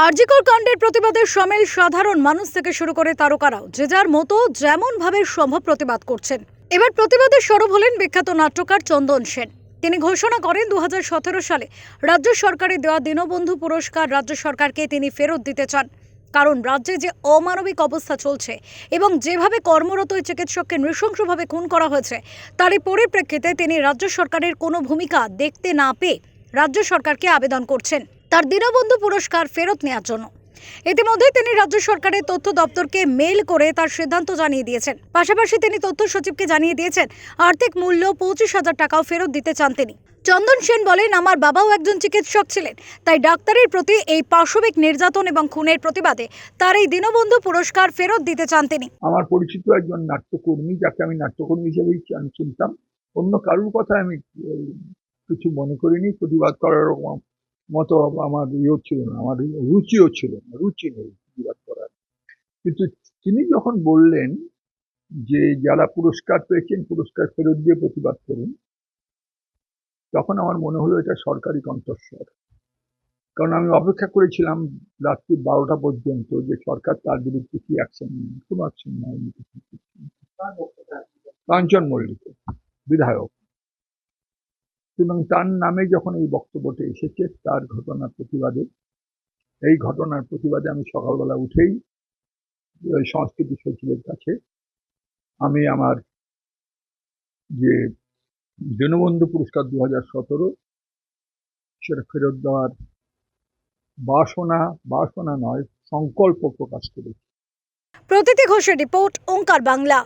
আরজিকর কাণ্ডের প্রতিবাদে সামিল সাধারণ মানুষ থেকে শুরু করে তারকারাও যে যার মতো যেমন ভাবে সম্ভব প্রতিবাদ করছেন। এবার প্রতিবাদে সরব হলেন বিখ্যাত নাট্যকার চন্দন সেন। তিনি ঘোষণা করেন 2017 সালে রাজ্য সরকারের দেওয়া দীনবন্ধু পুরস্কার রাজ্য সরকারকে তিনি ফেরত দিতে চান। কারণ রাজ্যে যে অমানবিক অবস্থা চলছে এবং যেভাবে কর্মরত ওই চিকিৎসককে নৃশংসভাবে খুন করা হয়েছে তারই পরিপ্রেক্ষিতে তিনি রাজ্য সরকারের কোনো ভূমিকা দেখতে না পেয়ে রাজ্য সরকারকে আবেদন করছেন তার দীনবন্ধু পুরস্কার ফেরত নেওয়ার জন্য। ইতিমধ্যে তিনি রাজ্য সরকারের তথ্য দপ্তরকে মেইল করে তার সিদ্ধান্ত জানিয়ে দিয়েছেন। পাশাপাশি তিনি তথ্য সচিবকে জানিয়ে দিয়েছেন আর্থিক মূল্য 25,000 টাকাও ফেরত দিতে চান তিনি। চন্দন সেন বলেন, আমার বাবাও একজন চিকিৎসক ছিলেন, তাই ডাক্তারের প্রতি এই পাশবিক নির্যাতন এবং খুনের প্রতিবাদে তার এই দীনবন্ধু পুরস্কার ফেরত দিতে চান তিনি। আমার পরিচিত একজন নাট্যকর্মী, যাকে আমি নাট্যকর্মী হিসেবেই চিনতাম, অন্য কারোর কথা আমি কিছু মনে করিনি। প্রতিবাদ করার মতো আমার ছিল না, আমার রুচিও ছিল না, রুচি নেই প্রতিবাদ করার। কিন্তু তিনি যখন বললেন যে যারা পুরস্কার পেয়েছেন পুরস্কার ফেরত দিয়ে প্রতিবাদ করুন, তখন আমার মনে হলো এটা সরকারি কণ্ঠস্বর। কারণ আমি অপেক্ষা করেছিলাম রাত্রি 12টা পর্যন্ত যে সরকার তার বিরুদ্ধে কি অ্যাকশন নেয়। কোনো অ্যাকশন নেয়নি। কাঞ্চন মল্লিক বিধায়ক, এবং তার নামে যখন এই বক্তব্যটা এসেছে তার এই ঘটনার প্রতিবাদে আমি সকালবেলা উঠেই ওই সংস্কৃতি সচিবের কাছে আমি আমার যে দীনবন্ধু পুরস্কার 2017 সেটা ফেরত দেওয়ার বাসনা নয়, সংকল্প প্রকাশ করেছি। প্রতীতি ঘোষের রিপোর্ট, ওঙ্কার বাংলা।